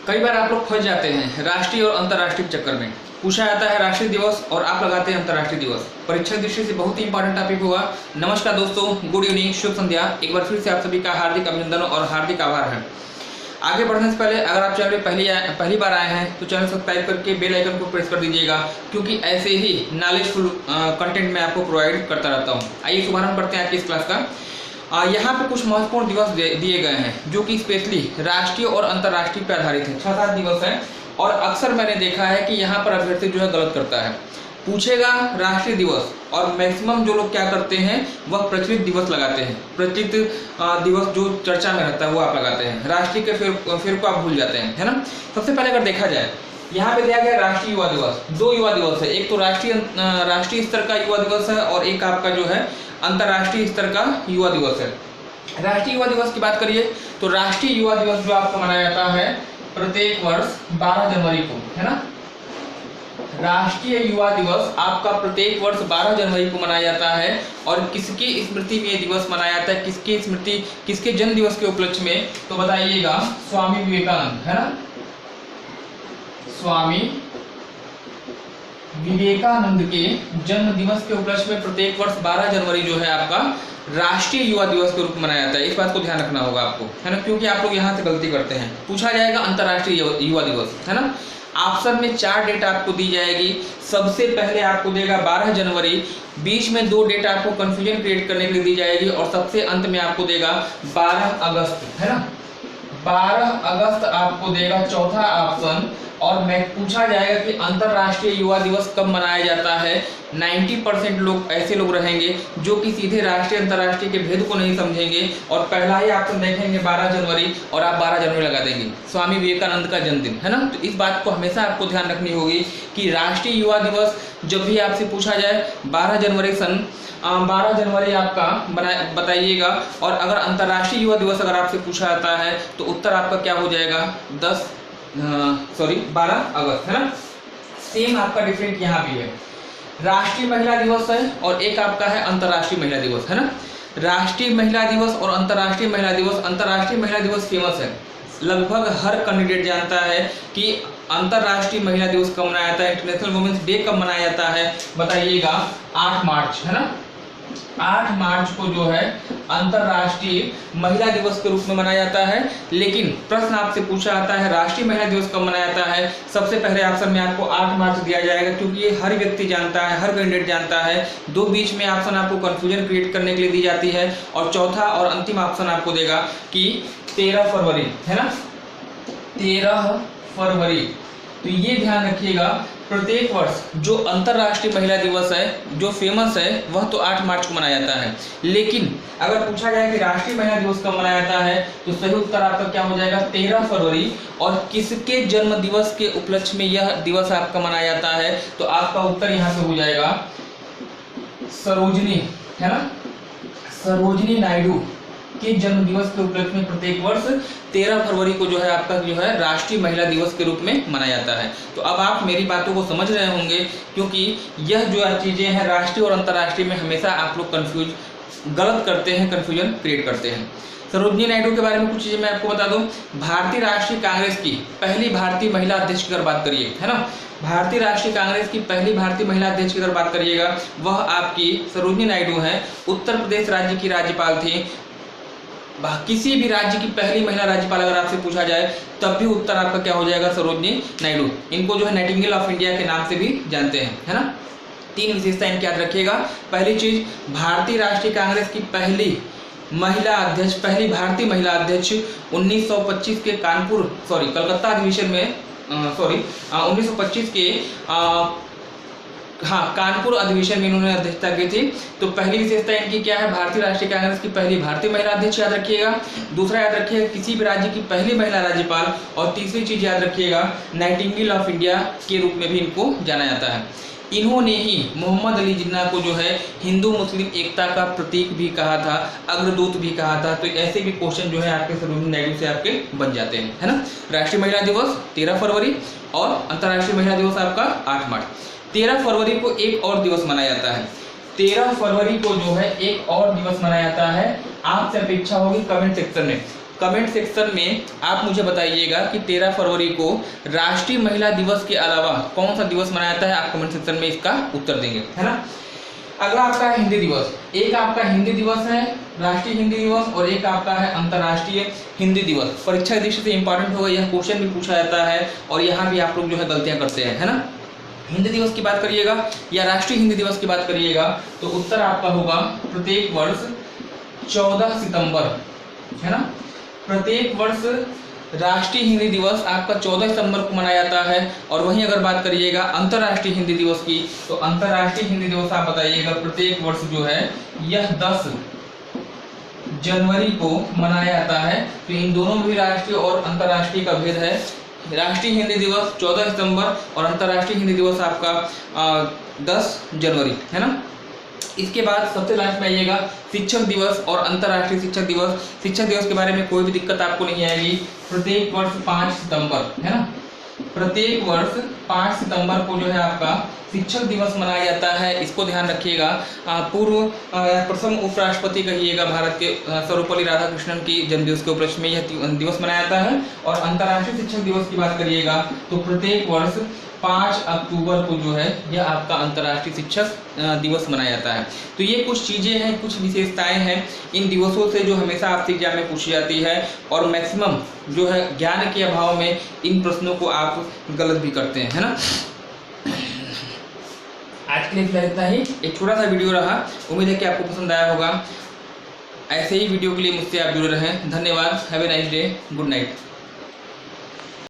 कई बार आप लोग फंस जाते हैं राष्ट्रीय और अंतर्राष्ट्रीय चक्कर में। पूछा जाता है राष्ट्रीय दिवस और आप लगाते हैं अंतर्राष्ट्रीय दिवस। परीक्षा की दृष्टि से बहुत ही इंपॉर्टेंट टॉपिक होगा। नमस्कार दोस्तों, गुड इवनिंग, शुभ संध्या। एक बार फिर से आप सभी का हार्दिक अभिनंदन और हार्दिक आभार है। आगे बढ़ने से पहले अगर आप चैनल पे पहली बार आए हैं तो चैनल सब्सक्राइब करके बेल आइकन को प्रेस कर दीजिएगा, क्योंकि ऐसे ही नॉलेजफुल कंटेंट मैं आपको प्रोवाइड करता रहता हूँ। आइए शुभारंभ करते हैं आपकी इस क्लास का। यहाँ पे कुछ महत्वपूर्ण दिवस दिए गए हैं जो कि स्पेशली राष्ट्रीय और अंतर्राष्ट्रीय पे आधारित है। 6-7 दिवस हैं और अक्सर मैंने देखा है कि यहाँ पर अभ्यर्थी जो है गलत करता है। पूछेगा राष्ट्रीय दिवस और मैक्सिमम जो लोग क्या करते हैं वह प्रचलित दिवस लगाते हैं। प्रचलित दिवस जो चर्चा में रहता है वो आप लगाते हैं, राष्ट्रीय के फिर को आप भूल जाते हैं, है ना। सबसे पहले अगर देखा जाए यहाँ पे दिया गया राष्ट्रीय युवा दिवस। 2 युवा दिवस है, एक तो राष्ट्रीय स्तर का युवा दिवस है और एक आपका जो है अंतर्राष्ट्रीय स्तर का युवा दिवस है। राष्ट्रीय युवा दिवस की बात करिए तो राष्ट्रीय युवा दिवस जो आपको मनाया जाता है प्रत्येक वर्ष 12 जनवरी को, है ना। राष्ट्रीय युवा दिवस आपका प्रत्येक वर्ष 12 जनवरी को मनाया जाता है। और किसकी स्मृति में ये दिवस मनाया जाता है, किसकी स्मृति, किसके जन्म दिवस के उपलक्ष्य में, तो बताइएगा स्वामी विवेकानंद, है ना। स्वामी विवेकानंद के जन्म दिवस के उपलक्ष्य में प्रत्येक वर्ष 12 जनवरी जो है आपका राष्ट्रीय युवा दिवस के रूप में मनाया जाता है। इस बात को ध्यान रखना होगा आपको, है ना, क्योंकि आप लोग यहाँ से गलती करते हैं। पूछा जाएगा अंतर्राष्ट्रीय युवा दिवस, है ना। ऑप्शन में 4 डेट आपको दी जाएगी। सबसे पहले आपको देगा 12 जनवरी, बीच में 2 डेट आपको कंफ्यूजन क्रिएट करने के लिए दी जाएगी और सबसे अंत में आपको देगा 12 अगस्त, है ना। 12 अगस्त आपको देगा चौथा ऑप्शन। और मैं पूछा जाएगा कि अंतर्राष्ट्रीय युवा दिवस कब मनाया जाता है। 90% लोग ऐसे लोग रहेंगे जो कि सीधे राष्ट्रीय अंतर्राष्ट्रीय के भेद को नहीं समझेंगे और पहला ही ऑप्शन देखेंगे 12 जनवरी और आप 12 जनवरी लगा देंगे, स्वामी विवेकानंद का जन्मदिन, है ना। तो इस बात को हमेशा आपको ध्यान रखनी होगी कि राष्ट्रीय युवा दिवस जब भी आपसे पूछा जाए 12 जनवरी आपका बताइएगा। और अगर अंतर्राष्ट्रीय युवा दिवस अगर आपसे पूछा जाता है तो उत्तर आपका क्या हो जाएगा 12 अगस्त, है ना। सेम आपका डिफरेंट यहाँ भी है। राष्ट्रीय महिला दिवस है और एक आपका है अंतर्राष्ट्रीय महिला दिवस, है ना। राष्ट्रीय महिला दिवस और अंतर्राष्ट्रीय महिला दिवस। अंतर्राष्ट्रीय महिला दिवस फेमस है, लगभग हर कैंडिडेट जानता है कि अंतर्राष्ट्रीय महिला दिवस कब मनाया जाता है, इंटरनेशनल वुमेन्स डे कब मनाया जाता है, बताइएगा 8 मार्च, है ना। 8 मार्च को जो है अंतर्राष्ट्रीय महिला दिवस के रूप में मनाया जाता है। लेकिन प्रश्न आपसे पूछा जाता है राष्ट्रीय महिला दिवस कब मनाया जाता है, सबसे पहले ऑप्शन में आपको 8 मार्च दिया जाएगा, क्योंकि ये हर व्यक्ति जानता है, हर कैंडिडेट जानता है। 2 बीच में ऑप्शन आपको कंफ्यूजन क्रिएट करने के लिए दी जाती है और चौथा और अंतिम ऑप्शन आपको देगा कि 13 फरवरी, है ना, 13 फरवरी। तो ये ध्यान रखिएगा, प्रत्येक वर्ष जो अंतर्राष्ट्रीय महिला दिवस है जो फेमस है वह तो 8 मार्च को मनाया जाता है। लेकिन अगर पूछा जाए कि राष्ट्रीय महिला दिवस कब मनाया जाता है तो सही उत्तर आपका क्या हो जाएगा 13 फरवरी। और किसके जन्म दिवस के उपलक्ष्य में यह दिवस आपका मनाया जाता है, तो आपका उत्तर यहाँ से हो जाएगा सरोजिनी, है ना, सरोजिनी नायडू के जन्म दिवस के उपलक्ष्य में प्रत्येक वर्ष 13 फरवरी को जो है आपका जो है राष्ट्रीय महिला दिवस के रूप में मनाया जाता है। तो अब आप मेरी बातों को समझ रहे होंगे, क्योंकि यह जो चीजें हैं राष्ट्रीय और अंतर्राष्ट्रीय में हमेशा आप लोग गलत करते हैं, कंफ्यूजन क्रिएट करते हैं। सरोजिनी नायडू के बारे में कुछ चीजें मैं आपको बता दूं। भारतीय राष्ट्रीय कांग्रेस की पहली भारतीय महिला अध्यक्ष की अगर बात करिए, है ना, भारतीय राष्ट्रीय कांग्रेस की पहली भारतीय महिला अध्यक्ष की अगर बात करिएगा वह आपकी सरोजिनी नायडू है। उत्तर प्रदेश राज्य की राज्यपाल थी। किसी भी राज्य की पहली महिला राज्यपाल अगर आपसे पूछा जाए तब भी उत्तर आपका क्या हो जाएगा सरोजिनी नायडू। इनको जो है नाइटिंगेल ऑफ इंडिया के नाम से भी जानते हैं, है ना। 3 विशेषता इनकी याद रखिएगा। पहली चीज, भारतीय राष्ट्रीय कांग्रेस की पहली महिला अध्यक्ष, पहली भारतीय महिला अध्यक्ष 1925 के कलकत्ता अधिवेशन में 1925 के कानपुर अधिवेशन में इन्होंने अध्यक्षता की थी। तो पहली विशेषता इनकी क्या है, भारतीय राष्ट्रीय कांग्रेस की पहली भारतीय महिला अध्यक्ष याद रखिएगा। दूसरा याद रखिएगा किसी भी राज्य की पहली महिला राज्यपाल। और तीसरी चीज याद रखिएगा नाइटिंगेल ऑफ इंडिया के रूप में भी इनको जाना जाता है। इन्होंने ही मोहम्मद अली जिन्ना को जो है हिंदू मुस्लिम एकता का प्रतीक भी कहा था, अग्रदूत भी कहा था। तो ऐसे भी क्वेश्चन जो है आपके सरोजिनी नायडू से आपके बन जाते हैं, है ना। राष्ट्रीय महिला दिवस 13 फरवरी और अंतर्राष्ट्रीय महिला दिवस आपका 8 मार्च। 13 फरवरी को एक और दिवस मनाया जाता है। 13 फरवरी को जो है एक और दिवस मनाया जाता है। आपसे अपेक्षा होगी कमेंट सेक्शन में कमेंट सेक्शन में आप मुझे बताइएगा कि 13 फरवरी को राष्ट्रीय महिला दिवस के अलावा कौन सा दिवस मनाया जाता है। आप कमेंट सेक्शन में इसका उत्तर देंगे, है ना। अगला आपका है हिंदी दिवस। एक आपका हिंदी दिवस है, राष्ट्रीय हिंदी दिवस, और एक आपका है अंतर्राष्ट्रीय हिंदी दिवस। परीक्षा की दृष्टि से इंपॉर्टेंट होगा, यह क्वेश्चन भी पूछा जाता है और यहाँ भी आप लोग जो है गलतियां करते हैं, है ना। हिंदी दिवस की बात करिएगा या राष्ट्रीय हिंदी दिवस की बात करिएगा तो उत्तर आपका होगा प्रत्येक वर्ष 14 सितंबर, है ना। प्रत्येक वर्ष राष्ट्रीय हिंदी दिवस आपका 14 सितंबर को मनाया जाता है। और वहीं अगर बात करिएगा अंतर्राष्ट्रीय हिंदी दिवस की तो अंतर्राष्ट्रीय हिंदी दिवस आप बताइएगा प्रत्येक वर्ष जो है यह 10 जनवरी को मनाया जाता है। तो इन दोनों में भी राष्ट्रीय और अंतर्राष्ट्रीय का भेद है। राष्ट्रीय हिंदी दिवस 14 सितंबर और अंतर्राष्ट्रीय हिंदी दिवस आपका 10 जनवरी, है ना। इसके बाद सबसे लास्ट में आइएगा शिक्षक दिवस और अंतर्राष्ट्रीय शिक्षक दिवस। शिक्षक दिवस के बारे में कोई भी दिक्कत आपको नहीं आएगी। प्रत्येक वर्ष 5 सितंबर, है ना। प्रत्येक वर्ष 5 सितंबर को जो है आपका शिक्षक दिवस मनाया जाता है। इसको ध्यान रखिएगा। पूर्व प्रथम उपराष्ट्रपति कहिएगा भारत के सर्वपल्ली राधाकृष्णन की जन्मदिवस के उपलक्ष्य में यह दिवस मनाया जाता है। और अंतर्राष्ट्रीय शिक्षक दिवस की बात करिएगा तो प्रत्येक वर्ष 5 अक्टूबर को जो है यह आपका अंतर्राष्ट्रीय शिक्षक दिवस मनाया जाता है। तो ये कुछ चीज़ें हैं, कुछ विशेषताएं हैं इन दिवसों से जो हमेशा आपसे एग्जाम में पूछी जाती है। और मैक्सिमम जो है ज्ञान के अभाव में इन प्रश्नों को आप गलत भी करते हैं, है ना। आज के लिए फिलहाल इतना ही, एक छोटा सा वीडियो रहा। उम्मीद है कि आपको पसंद आया होगा। ऐसे ही वीडियो के लिए मुझसे आप जुड़े रहें। धन्यवाद। Have a nice day. Good night.